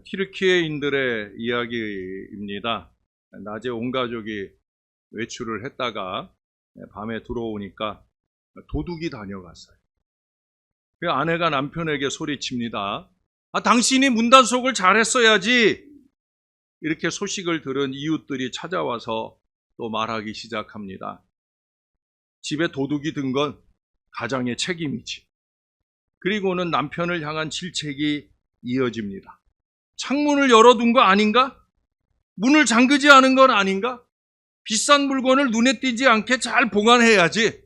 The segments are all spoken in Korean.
튀르키예인들의 이야기입니다. 낮에 온 가족이 외출을 했다가 밤에 들어오니까 도둑이 다녀갔어요. 그 아내가 남편에게 소리칩니다. 당신이 문단속을 잘했어야지. 이렇게 소식을 들은 이웃들이 찾아와서 또 말하기 시작합니다. 집에 도둑이 든 건 가장의 책임이지. 그리고는 남편을 향한 질책이 이어집니다. 창문을 열어둔 거 아닌가? 문을 잠그지 않은 건 아닌가? 비싼 물건을 눈에 띄지 않게 잘 보관해야지.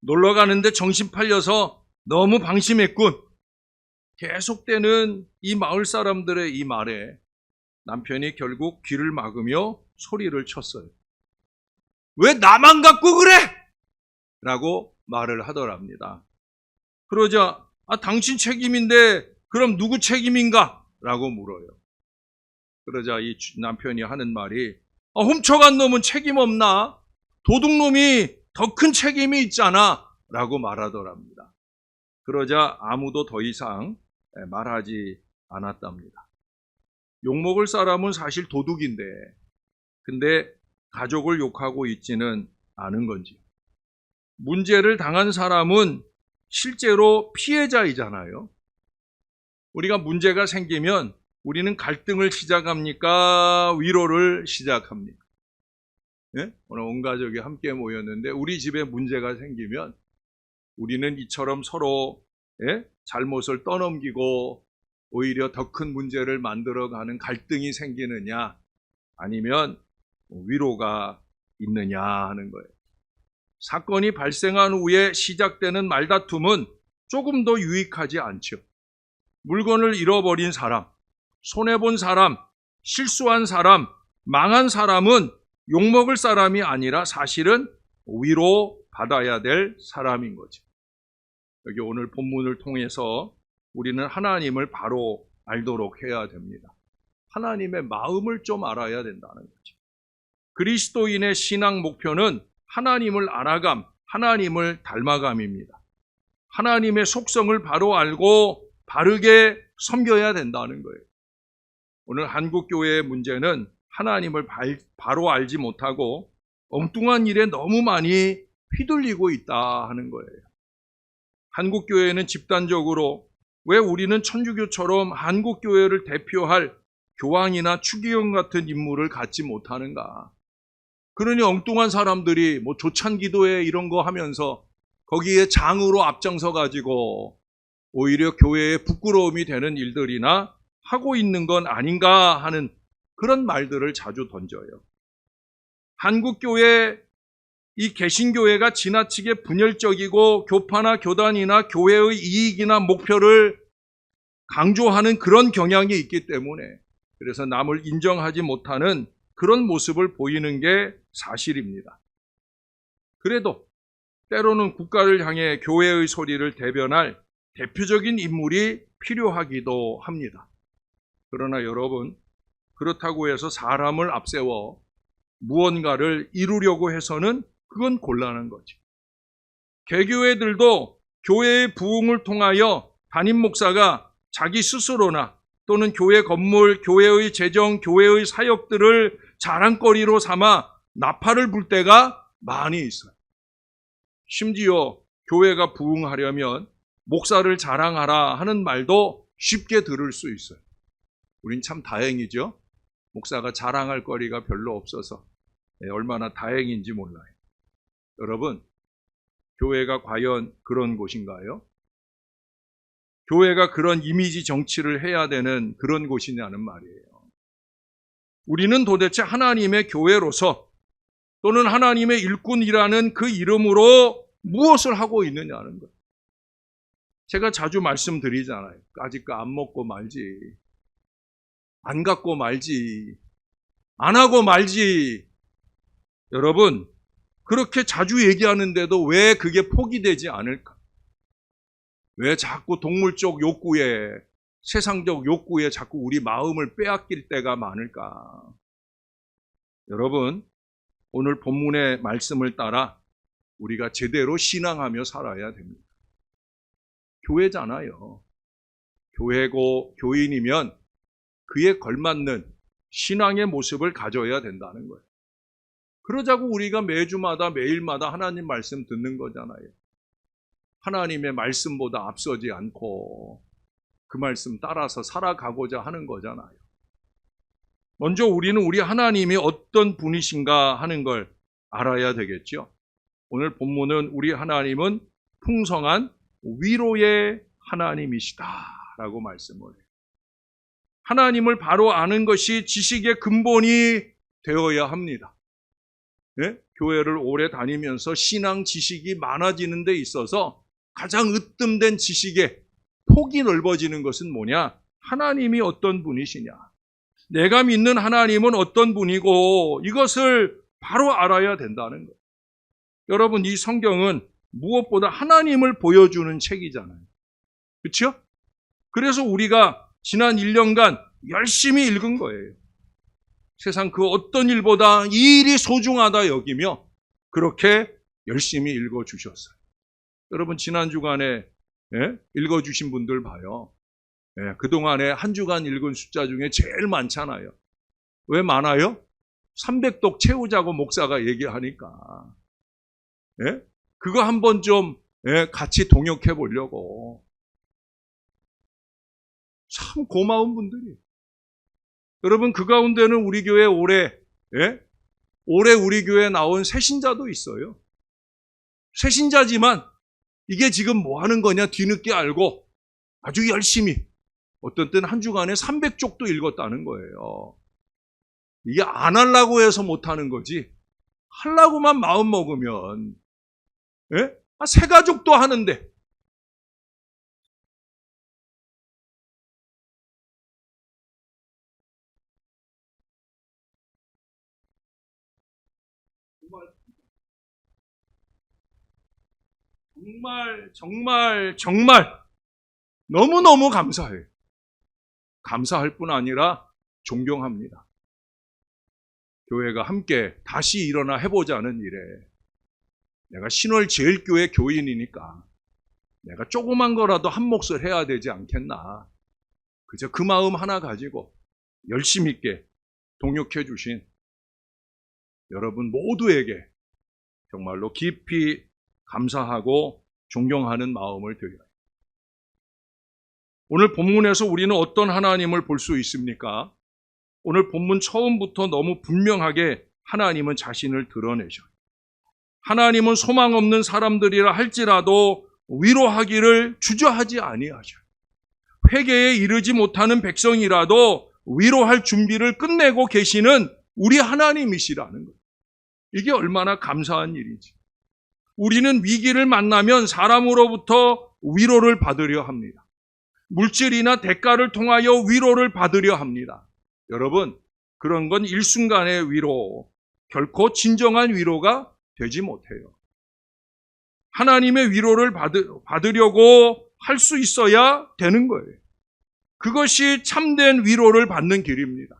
놀러 가는데 정신 팔려서 너무 방심했군. 계속되는 이 마을 사람들의 이 말에 남편이 결국 귀를 막으며 소리를 쳤어요. 왜 나만 갖고 그래? 라고 말을 하더랍니다. 그러자 당신 책임인데 그럼 누구 책임인가? 라고 물어요. 그러자 이 남편이 하는 말이 훔쳐간 놈은 책임 없나? 도둑놈이 더 큰 책임이 있잖아. 라고 말하더랍니다. 그러자 아무도 더 이상 말하지 않았답니다. 욕먹을 사람은 사실 도둑인데 근데 가족을 욕하고 있지는 않은 건지. 문제를 당한 사람은 실제로 피해자이잖아요. 우리가 문제가 생기면 우리는 갈등을 시작합니까? 위로를 시작합니까? 예? 오늘 온 가족이 함께 모였는데 우리 집에 문제가 생기면 우리는 이처럼 서로 잘못을 떠넘기고 오히려 더 큰 문제를 만들어가는 갈등이 생기느냐 아니면 위로가 있느냐 하는 거예요. 사건이 발생한 후에 시작되는 말다툼은 조금 더 유익하지 않죠. 물건을 잃어버린 사람, 손해본 사람, 실수한 사람, 망한 사람은 욕먹을 사람이 아니라 사실은 위로받아야 될 사람인 거죠. 여기 오늘 본문을 통해서 우리는 하나님을 바로 알도록 해야 됩니다. 하나님의 마음을 좀 알아야 된다는 거죠. 그리스도인의 신앙 목표는 하나님을 알아감, 하나님을 닮아감입니다. 하나님의 속성을 바로 알고 바르게 섬겨야 된다는 거예요. 오늘 한국교회의 문제는 하나님을 바로 알지 못하고 엉뚱한 일에 너무 많이 휘둘리고 있다 하는 거예요. 한국교회는 집단적으로 왜 우리는 천주교처럼 한국교회를 대표할 교황이나 추기경 같은 인물을 갖지 못하는가? 그러니 엉뚱한 사람들이 조찬기도회 이런 거 하면서 거기에 장으로 앞장서 가지고 오히려 교회에 부끄러움이 되는 일들이나 하고 있는 건 아닌가 하는 그런 말들을 자주 던져요. 한국교회, 이 개신교회가 지나치게 분열적이고 교파나 교단이나 교회의 이익이나 목표를 강조하는 그런 경향이 있기 때문에 그래서 남을 인정하지 못하는 그런 모습을 보이는 게 사실입니다. 그래도 때로는 국가를 향해 교회의 소리를 대변할 대표적인 인물이 필요하기도 합니다. 그러나 여러분, 그렇다고 해서 사람을 앞세워 무언가를 이루려고 해서는 그건 곤란한 거지. 개교회들도 교회의 부흥을 통하여 담임 목사가 자기 스스로나 또는 교회 건물, 교회의 재정, 교회의 사역들을 자랑거리로 삼아 나팔을 불 때가 많이 있어요. 심지어 교회가 부흥하려면 목사를 자랑하라 하는 말도 쉽게 들을 수 있어요. 우린 참 다행이죠. 목사가 자랑할 거리가 별로 없어서 얼마나 다행인지 몰라요. 여러분, 교회가 과연 그런 곳인가요? 교회가 그런 이미지 정치를 해야 되는 그런 곳이냐는 말이에요. 우리는 도대체 하나님의 교회로서 또는 하나님의 일꾼이라는 그 이름으로 무엇을 하고 있느냐는 거예요. 제가 자주 말씀드리잖아요. 아직 안 먹고 말지. 안 갖고 말지. 안 하고 말지. 여러분, 그렇게 자주 얘기하는데도 왜 그게 포기되지 않을까? 왜 자꾸 동물적 욕구에, 세상적 욕구에 자꾸 우리 마음을 빼앗길 때가 많을까? 여러분, 오늘 본문의 말씀을 따라 우리가 제대로 신앙하며 살아야 됩니다. 교회잖아요. 교회고 교인이면 그에 걸맞는 신앙의 모습을 가져야 된다는 거예요. 그러자고 우리가 매주마다 매일마다 하나님 말씀 듣는 거잖아요. 하나님의 말씀보다 앞서지 않고 그 말씀 따라서 살아가고자 하는 거잖아요. 먼저 우리는 우리 하나님이 어떤 분이신가 하는 걸 알아야 되겠죠. 오늘 본문은 우리 하나님은 풍성한 위로의 하나님이시다라고 말씀을 해요. 하나님을 바로 아는 것이 지식의 근본이 되어야 합니다. 네? 교회를 오래 다니면서 신앙 지식이 많아지는 데 있어서 가장 으뜸된 지식의 폭이 넓어지는 것은 뭐냐? 하나님이 어떤 분이시냐? 내가 믿는 하나님은 어떤 분이고 이것을 바로 알아야 된다는 거예요. 여러분, 이 성경은 무엇보다 하나님을 보여주는 책이잖아요. 그렇죠? 그래서 우리가 지난 1년간 열심히 읽은 거예요. 세상 그 어떤 일보다 이 일이 소중하다 여기며 그렇게 열심히 읽어주셨어요. 여러분, 지난 주간에 읽어주신 분들 봐요. 그동안에 한 주간 읽은 숫자 중에 제일 많잖아요. 왜 많아요? 300독 채우자고 목사가 얘기하니까. 그거 한번 좀 같이 동역해 보려고. 참 고마운 분들이. 여러분, 그 가운데는 우리 교회 올해 우리 교회에 나온 새신자도 있어요. 새신자지만 이게 지금 뭐 하는 거냐 뒤늦게 알고 아주 열심히 어떤 때는 한 주간에 300쪽도 읽었다는 거예요. 이게 안 하려고 해서 못 하는 거지 하려고만 마음 먹으면 새 가족도 하는데 정말 너무너무 감사해요. 감사할 뿐 아니라 존경합니다. 교회가 함께 다시 일어나 해보자는 일에 내가 신월제일교회 교인이니까 내가 조그만 거라도 한 몫을 해야 되지 않겠나. 그저 그 마음 하나 가지고 열심 있게 동역해 주신 여러분 모두에게 정말로 깊이 감사하고 존경하는 마음을 드려요. 오늘 본문에서 우리는 어떤 하나님을 볼 수 있습니까? 오늘 본문 처음부터 너무 분명하게 하나님은 자신을 드러내셔요. 하나님은 소망 없는 사람들이라 할지라도 위로하기를 주저하지 아니하셔요. 회개에 이르지 못하는 백성이라도 위로할 준비를 끝내고 계시는 우리 하나님이시라는 거예요. 이게 얼마나 감사한 일이지. 우리는 위기를 만나면 사람으로부터 위로를 받으려 합니다. 물질이나 대가를 통하여 위로를 받으려 합니다. 여러분, 그런 건 일순간의 위로, 결코 진정한 위로가 되지 못해요. 하나님의 위로를 받으려고 할 수 있어야 되는 거예요. 그것이 참된 위로를 받는 길입니다.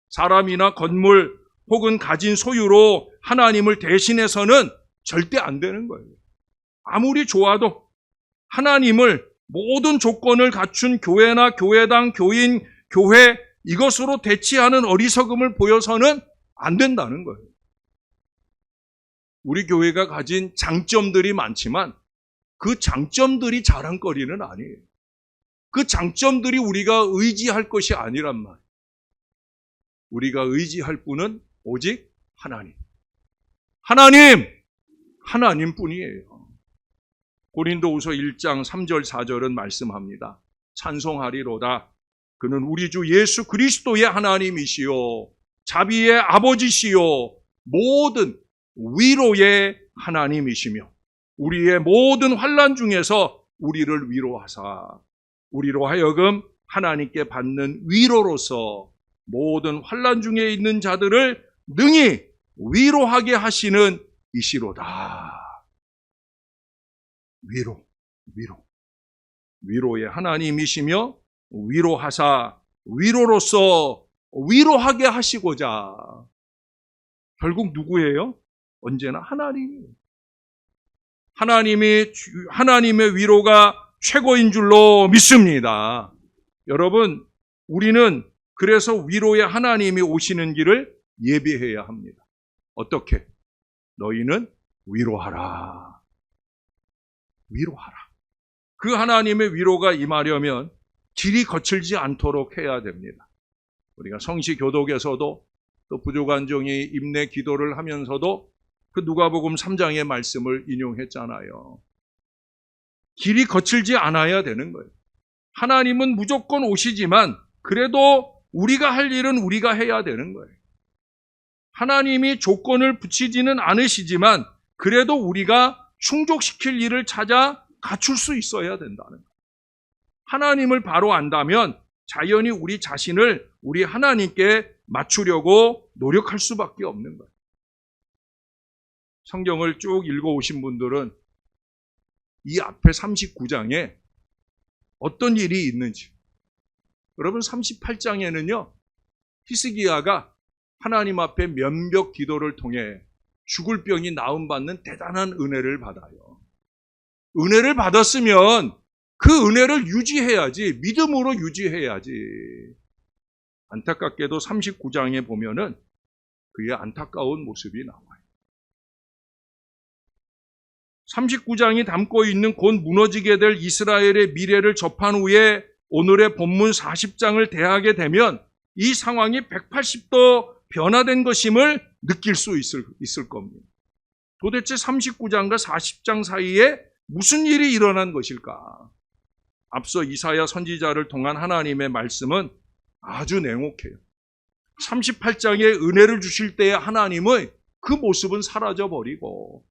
사람이나 건물 혹은 가진 소유로 하나님을 대신해서는 절대 안 되는 거예요. 아무리 좋아도 하나님을 모든 조건을 갖춘 교회나 교회당, 교인, 교회 이것으로 대치하는 어리석음을 보여서는 안 된다는 거예요. 우리 교회가 가진 장점들이 많지만 그 장점들이 자랑거리는 아니에요. 그 장점들이 우리가 의지할 것이 아니란 말이에요. 우리가 의지할 분은 오직 하나님. 하나님뿐이에요. 고린도후서 1장 3절 4절은 말씀합니다. 찬송하리로다. 그는 우리 주 예수 그리스도의 하나님이시요 자비의 아버지시요 모든 위로의 하나님이시며 우리의 모든 환난 중에서 우리를 위로하사 우리로 하여금 하나님께 받는 위로로서 모든 환난 중에 있는 자들을 능히 위로하게 하시는 이시로다. 위로의 하나님이시며 위로하사 위로로서 위로하게 하시고자 결국 누구예요? 언제나 하나님이에요. 하나님의 위로가 최고인 줄로 믿습니다. 여러분, 우리는 그래서 위로의 하나님이 오시는 길을 예비해야 합니다. 어떻게? 너희는 위로하라. 위로하라. 그 하나님의 위로가 임하려면 길이 거칠지 않도록 해야 됩니다. 우리가 성시 교독에서도 또 부족한 종이 임내 기도를 하면서도 그 누가복음 3장의 말씀을 인용했잖아요. 길이 거칠지 않아야 되는 거예요. 하나님은 무조건 오시지만 그래도 우리가 할 일은 우리가 해야 되는 거예요. 하나님이 조건을 붙이지는 않으시지만 그래도 우리가 충족시킬 일을 찾아 갖출 수 있어야 된다는 거예요. 하나님을 바로 안다면 자연히 우리 자신을 우리 하나님께 맞추려고 노력할 수밖에 없는 거예요. 성경을 쭉 읽어오신 분들은 이 앞에 39장에 어떤 일이 있는지, 여러분 38장에는요 히스기야가 하나님 앞에 면벽 기도를 통해 죽을 병이 나음받는 대단한 은혜를 받아요. 은혜를 받았으면 그 은혜를 유지해야지, 믿음으로 유지해야지. 안타깝게도 39장에 보면은 그의 안타까운 모습이 나와요. 39장이 담고 있는 곧 무너지게 될 이스라엘의 미래를 접한 후에 오늘의 본문 40장을 대하게 되면 이 상황이 180도 변화된 것임을 느낄 수 있을 겁니다. 도대체 39장과 40장 사이에 무슨 일이 일어난 것일까? 앞서 이사야 선지자를 통한 하나님의 말씀은 아주 냉혹해요. 38장에 은혜를 주실 때의 하나님의 그 모습은 사라져버리고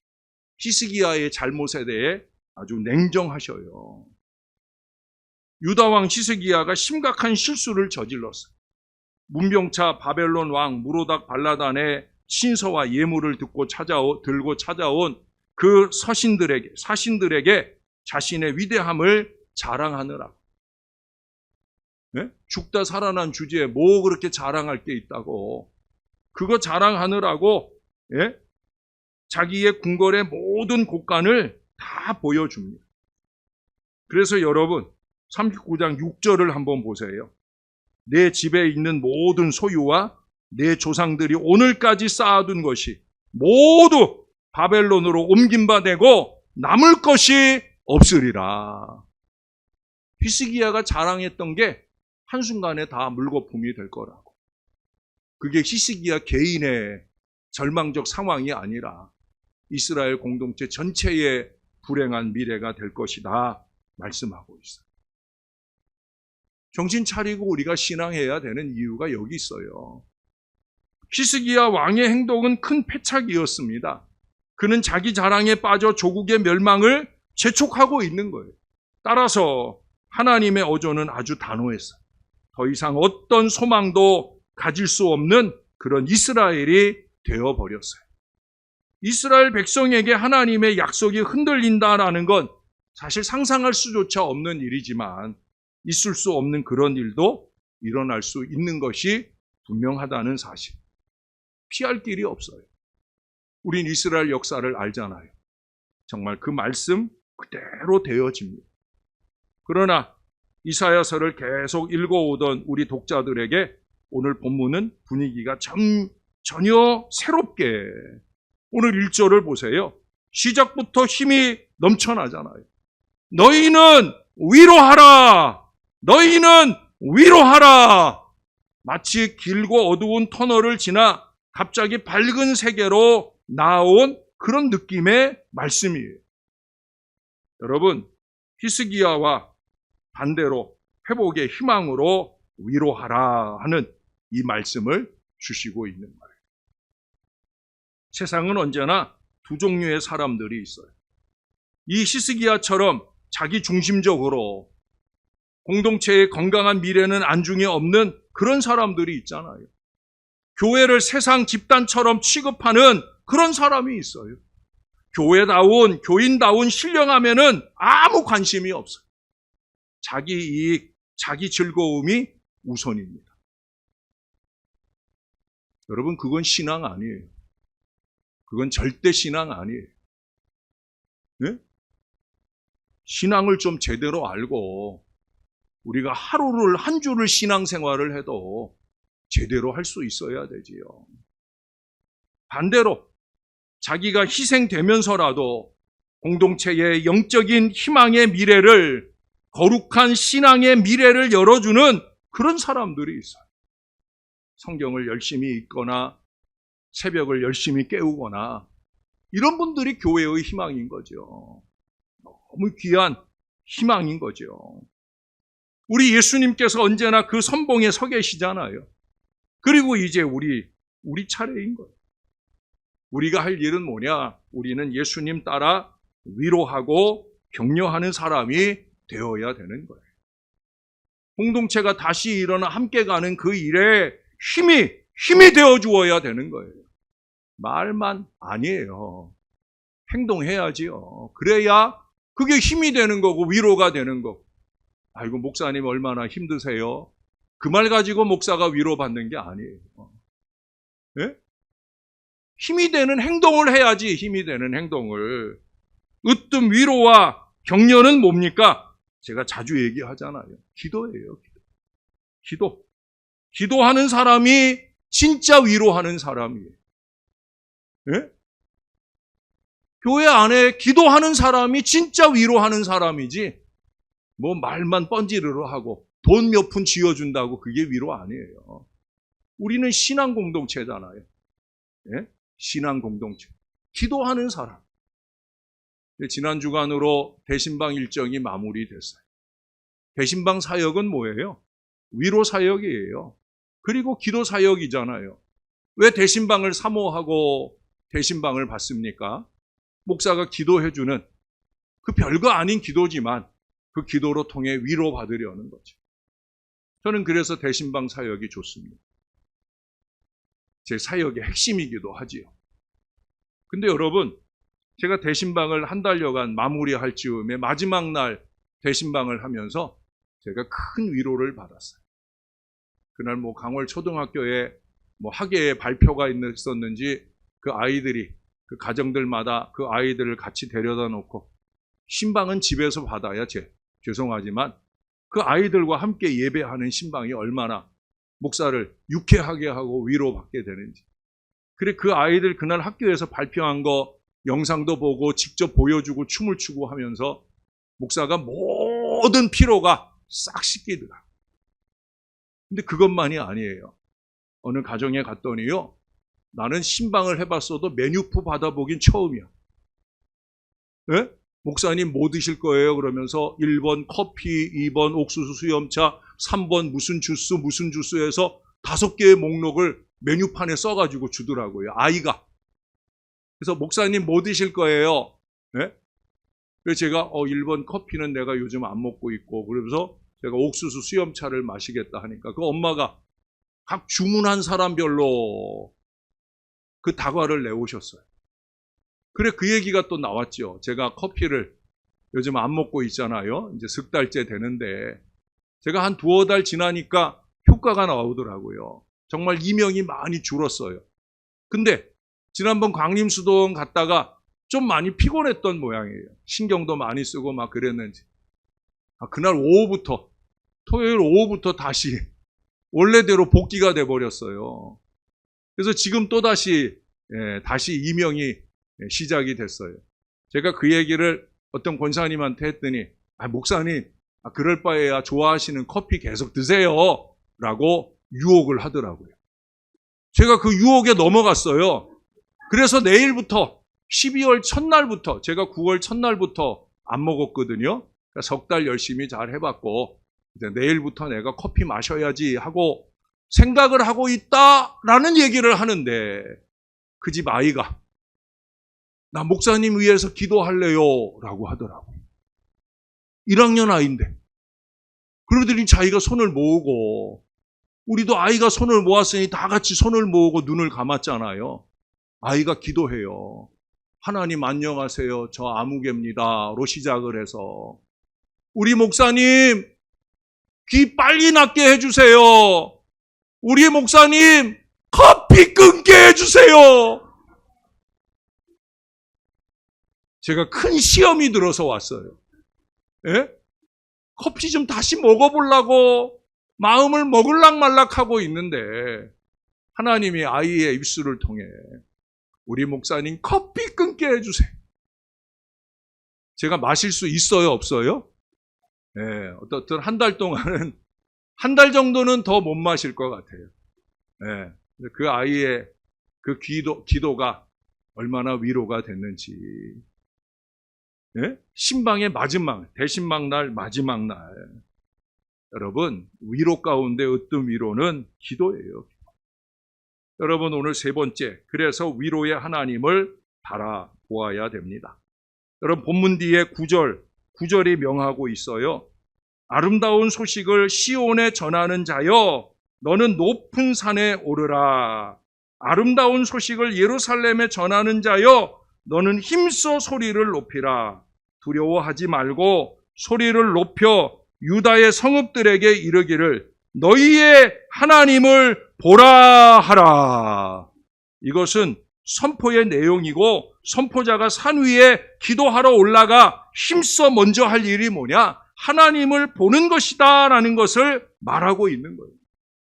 히스기야의 잘못에 대해 아주 냉정하셔요. 유다왕 히스기야가 심각한 실수를 저질렀어요. 문병차 바벨론 왕 무로닥 발라단의 신서와 예물을 들고 찾아온 그 사신들에게 자신의 위대함을 자랑하느라고. 네? 죽다 살아난 주제에 뭐 그렇게 자랑할 게 있다고. 그거 자랑하느라고 자기의 궁궐의 모든 곳간을 다 보여줍니다. 그래서 여러분 39장 6절을 한번 보세요. 내 집에 있는 모든 소유와 내 조상들이 오늘까지 쌓아둔 것이 모두 바벨론으로 옮긴 바 되고 남을 것이 없으리라. 히스기야가 자랑했던 게 한순간에 다 물거품이 될 거라고. 그게 히스기야 개인의 절망적 상황이 아니라 이스라엘 공동체 전체의 불행한 미래가 될 것이다 말씀하고 있어요. 정신 차리고 우리가 신앙해야 되는 이유가 여기 있어요. 히스기야 왕의 행동은 큰 패착이었습니다. 그는 자기 자랑에 빠져 조국의 멸망을 재촉하고 있는 거예요. 따라서 하나님의 어조는 아주 단호했어요. 더 이상 어떤 소망도 가질 수 없는 그런 이스라엘이 되어버렸어요. 이스라엘 백성에게 하나님의 약속이 흔들린다라는 건 사실 상상할 수조차 없는 일이지만 있을 수 없는 그런 일도 일어날 수 있는 것이 분명하다는 사실. 피할 길이 없어요. 우린 이스라엘 역사를 알잖아요. 정말 그 말씀 그대로 되어집니다. 그러나 이사야서를 계속 읽어오던 우리 독자들에게 오늘 본문은 분위기가 전혀 새롭게, 오늘 1절을 보세요. 시작부터 힘이 넘쳐나잖아요. 너희는 위로하라! 너희는 위로하라! 마치 길고 어두운 터널을 지나 갑자기 밝은 세계로 나온 그런 느낌의 말씀이에요. 여러분, 히스기야와 반대로 회복의 희망으로 위로하라 하는 이 말씀을 주시고 있는 거예요. 세상은 언제나 두 종류의 사람들이 있어요. 이 히스기야처럼 자기 중심적으로 공동체의 건강한 미래는 안중에 없는 그런 사람들이 있잖아요. 교회를 세상 집단처럼 취급하는 그런 사람이 있어요. 교인다운 신령하면은 아무 관심이 없어요. 자기 이익, 자기 즐거움이 우선입니다. 여러분, 그건 신앙 아니에요. 그건 절대 신앙 아니에요. 네? 신앙을 좀 제대로 알고 우리가 한 주를 신앙생활을 해도 제대로 할 수 있어야 되지요. 반대로 자기가 희생되면서라도 공동체의 영적인 희망의 미래를, 거룩한 신앙의 미래를 열어주는 그런 사람들이 있어요. 성경을 열심히 읽거나 새벽을 열심히 깨우거나 이런 분들이 교회의 희망인 거죠. 너무 귀한 희망인 거죠. 우리 예수님께서 언제나 그 선봉에 서 계시잖아요. 그리고 이제 우리 차례인 거예요. 우리가 할 일은 뭐냐? 우리는 예수님 따라 위로하고 격려하는 사람이 되어야 되는 거예요. 공동체가 다시 일어나 함께 가는 그 일에 힘이 되어 주어야 되는 거예요. 말만 아니에요. 행동해야지요. 그래야 그게 힘이 되는 거고 위로가 되는 거고. 아이고, 목사님 얼마나 힘드세요? 그 말 가지고 목사가 위로받는 게 아니에요. 네? 힘이 되는 행동을 해야지. 힘이 되는 행동을. 으뜸 위로와 격려는 뭡니까? 제가 자주 얘기하잖아요. 기도예요. 기도. 기도하는 사람이 진짜 위로하는 사람이에요. 네? 교회 안에 기도하는 사람이 진짜 위로하는 사람이지, 뭐 말만 뻔지르르 하고 돈 몇 푼 쥐어준다고 그게 위로 아니에요. 우리는 신앙 공동체잖아요. 네? 신앙 공동체. 기도하는 사람. 지난 주간으로 대신방 일정이 마무리됐어요. 대신방 사역은 뭐예요? 위로 사역이에요. 그리고 기도 사역이잖아요. 왜 대신방을 사모하고 대신방을 받습니까? 목사가 기도해주는 그 별거 아닌 기도지만 그 기도로 통해 위로받으려는 거죠. 저는 그래서 대신방 사역이 좋습니다. 제 사역의 핵심이기도 하지요. 근데 여러분, 제가 대신방을 한 달여간 마무리할 즈음에 마지막 날 대신방을 하면서 제가 큰 위로를 받았어요. 그날 뭐 강월 초등학교에 뭐 학예의 발표가 있었는지 그 아이들이, 그 가정들마다 그 아이들을 같이 데려다 놓고, 신방은 집에서 받아야 죄송하지만 그 아이들과 함께 예배하는 신방이 얼마나 목사를 유쾌하게 하고 위로받게 되는지. 그래, 그 아이들 그날 학교에서 발표한 거 영상도 보고 직접 보여주고 춤을 추고 하면서 목사가 모든 피로가 싹 씻기더라. 근데 그것만이 아니에요. 어느 가정에 갔더니요, 나는 신방을 해봤어도 메뉴표 받아보긴 처음이야. 네? 목사님 뭐 드실 거예요? 그러면서 1번 커피, 2번 옥수수 수염차, 3번 무슨 주스 해서 5개의 목록을 메뉴판에 써가지고 주더라고요. 아이가. 그래서 목사님 뭐 드실 거예요? 네? 그래서 제가 1번 커피는 내가 요즘 안 먹고 있고, 그러면서 제가 옥수수 수염차를 마시겠다 하니까 그 엄마가 각 주문한 사람별로 그 다과를 내오셨어요. 그래, 그 얘기가 또 나왔죠. 제가 커피를 요즘 안 먹고 있잖아요. 이제 석 달째 되는데 제가 한 2-3달 지나니까 효과가 나오더라고요. 정말 이명이 많이 줄었어요. 근데 지난번 광림수도원 갔다가 좀 많이 피곤했던 모양이에요. 신경도 많이 쓰고 막 그랬는지. 그날 오후부터, 토요일 오후부터 다시 원래대로 복귀가 돼버렸어요. 그래서 지금 또다시 이명이 시작이 됐어요. 제가 그 얘기를 어떤 권사님한테 했더니, 목사님, 그럴 바에야 좋아하시는 커피 계속 드세요 라고 유혹을 하더라고요. 제가 그 유혹에 넘어갔어요. 그래서 내일부터 12월 첫날부터, 제가 9월 첫날부터 안 먹었거든요. 그러니까 석 달 열심히 잘 해봤고, 이제 내일부터 내가 커피 마셔야지 하고 생각을 하고 있다라는 얘기를 하는데, 그 집 아이가 나 목사님 위해서 기도할래요 라고 하더라고요. 1학년 아이인데. 그러더니 자기가 손을 모으고, 우리도 아이가 손을 모았으니 다 같이 손을 모으고 눈을 감았잖아요. 아이가 기도해요. 하나님 안녕하세요. 저 아무개입니다.로 시작을 해서, 우리 목사님 귀 빨리 낫게 해주세요. 우리 목사님 커피 끊게 해주세요. 제가 큰 시험이 들어서 왔어요. 예? 커피 좀 다시 먹어보려고 마음을 먹을락말락하고 있는데 하나님이 아이의 입술을 통해 우리 목사님 커피 끊게 해주세요. 제가 마실 수 있어요, 없어요? 네, 어떻든 한 달 동안은, 한 달 정도는 더 못 마실 것 같아요. 네, 그 아이의 그 기도가 얼마나 위로가 됐는지. 네? 신방의 마지막, 대신방 날, 마지막 날. 여러분, 위로 가운데 어떤 위로는 기도예요. 여러분, 오늘 세 번째, 그래서 위로의 하나님을 바라보아야 됩니다. 여러분, 본문 뒤에 9절이 명하고 있어요. 아름다운 소식을 시온에 전하는 자여, 너는 높은 산에 오르라. 아름다운 소식을 예루살렘에 전하는 자여, 너는 힘써 소리를 높이라. 두려워하지 말고 소리를 높여 유다의 성읍들에게 이르기를 너희의 하나님을 보라 하라. 이것은 선포의 내용이고 선포자가 산 위에 기도하러 올라가 힘써 먼저 할 일이 뭐냐? 하나님을 보는 것이다 라는 것을 말하고 있는 거예요.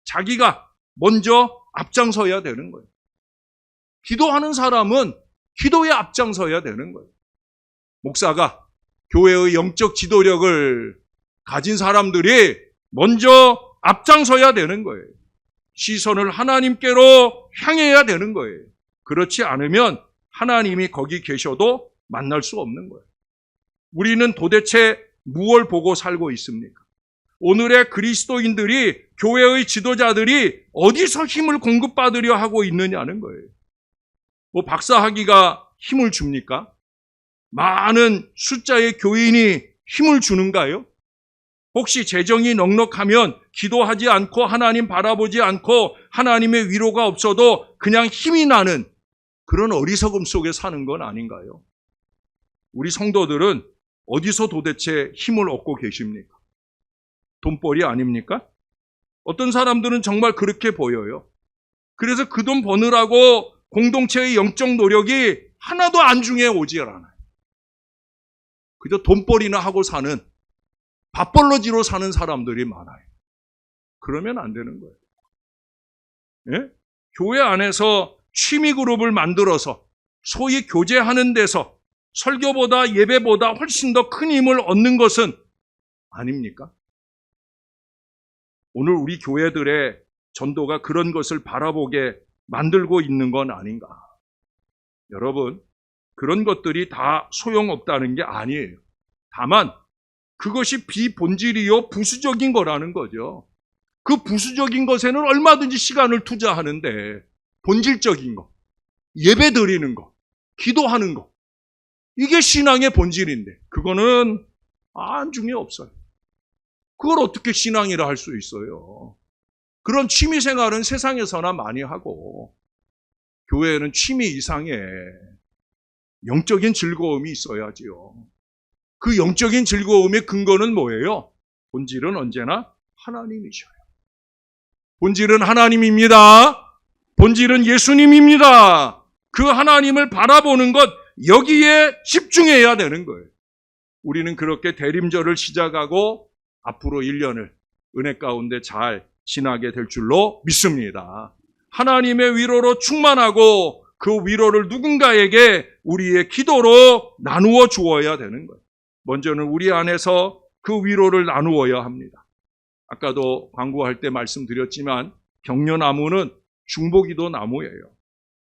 자기가 먼저 앞장서야 되는 거예요. 기도하는 사람은 기도에 앞장서야 되는 거예요. 목사가 교회의 영적 지도력을 가진 사람들이 먼저 앞장서야 되는 거예요. 시선을 하나님께로 향해야 되는 거예요. 그렇지 않으면 하나님이 거기 계셔도 만날 수 없는 거예요. 우리는 도대체 무엇을 보고 살고 있습니까? 오늘의 그리스도인들이, 교회의 지도자들이 어디서 힘을 공급받으려 하고 있느냐는 거예요. 뭐 박사학위가 힘을 줍니까? 많은 숫자의 교인이 힘을 주는가요? 혹시 재정이 넉넉하면 기도하지 않고 하나님 바라보지 않고 하나님의 위로가 없어도 그냥 힘이 나는 그런 어리석음 속에 사는 건 아닌가요? 우리 성도들은 어디서 도대체 힘을 얻고 계십니까? 돈벌이 아닙니까? 어떤 사람들은 정말 그렇게 보여요. 그래서 그 돈 버느라고 공동체의 영적 노력이 하나도 안중에 오지 않아요. 그저 돈벌이나 하고 사는 밥벌러지로 사는 사람들이 많아요. 그러면 안 되는 거예요. 예? 교회 안에서 취미 그룹을 만들어서 소위 교제하는 데서 설교보다 예배보다 훨씬 더 큰 힘을 얻는 것은 아닙니까? 오늘 우리 교회들의 전도가 그런 것을 바라보게 만들고 있는 건 아닌가? 여러분, 그런 것들이 다 소용없다는 게 아니에요. 다만 그것이 비본질이요 부수적인 거라는 거죠. 그 부수적인 것에는 얼마든지 시간을 투자하는데 본질적인 거, 예배 드리는 거, 기도하는 거, 이게 신앙의 본질인데 그거는 안중에 없어요. 그걸 어떻게 신앙이라 할 수 있어요? 그런 취미생활은 세상에서나 많이 하고 교회에는 취미 이상의 영적인 즐거움이 있어야지요. 그 영적인 즐거움의 근거는 뭐예요? 본질은 언제나 하나님이셔요. 본질은 하나님입니다. 본질은 예수님입니다. 그 하나님을 바라보는 것, 여기에 집중해야 되는 거예요. 우리는 그렇게 대림절을 시작하고 앞으로 1년을 은혜 가운데 잘 지나게 될 줄로 믿습니다. 하나님의 위로로 충만하고 그 위로를 누군가에게 우리의 기도로 나누어 주어야 되는 거예요. 먼저는 우리 안에서 그 위로를 나누어야 합니다. 아까도 광고할 때 말씀드렸지만 격려나무는 중보기도 나무예요.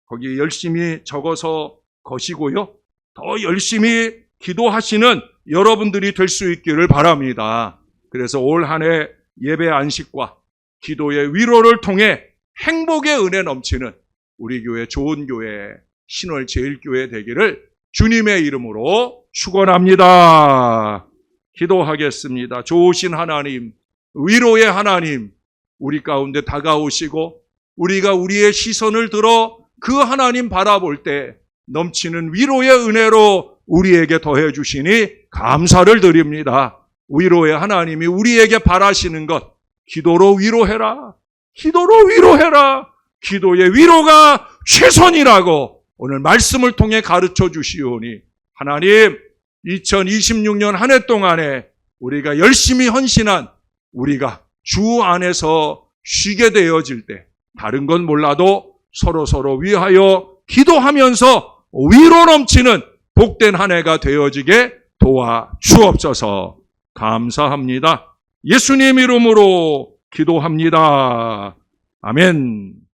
거기에 열심히 적어서 거시고요. 더 열심히 기도하시는 여러분들이 될 수 있기를 바랍니다. 그래서 올 한 해 예배 안식과 기도의 위로를 통해 행복의 은혜 넘치는 우리 교회 좋은 교회, 신월 제일교회 되기를 주님의 이름으로 축원합니다. 기도하겠습니다. 좋으신 하나님, 위로의 하나님, 우리 가운데 다가오시고 우리가 우리의 시선을 들어 그 하나님 바라볼 때 넘치는 위로의 은혜로 우리에게 더해 주시니 감사를 드립니다. 위로의 하나님이 우리에게 바라시는 것, 기도로 위로해라. 기도로 위로해라. 기도의 위로가 최선이라고 오늘 말씀을 통해 가르쳐 주시오니 하나님 2026년 한 해 동안에 우리가 열심히 헌신한 우리가 주 안에서 쉬게 되어질 때 다른 건 몰라도 서로 위하여 기도하면서 위로 넘치는 복된 한 해가 되어지게 도와주옵소서. 감사합니다. 예수님 이름으로 기도합니다. 아멘.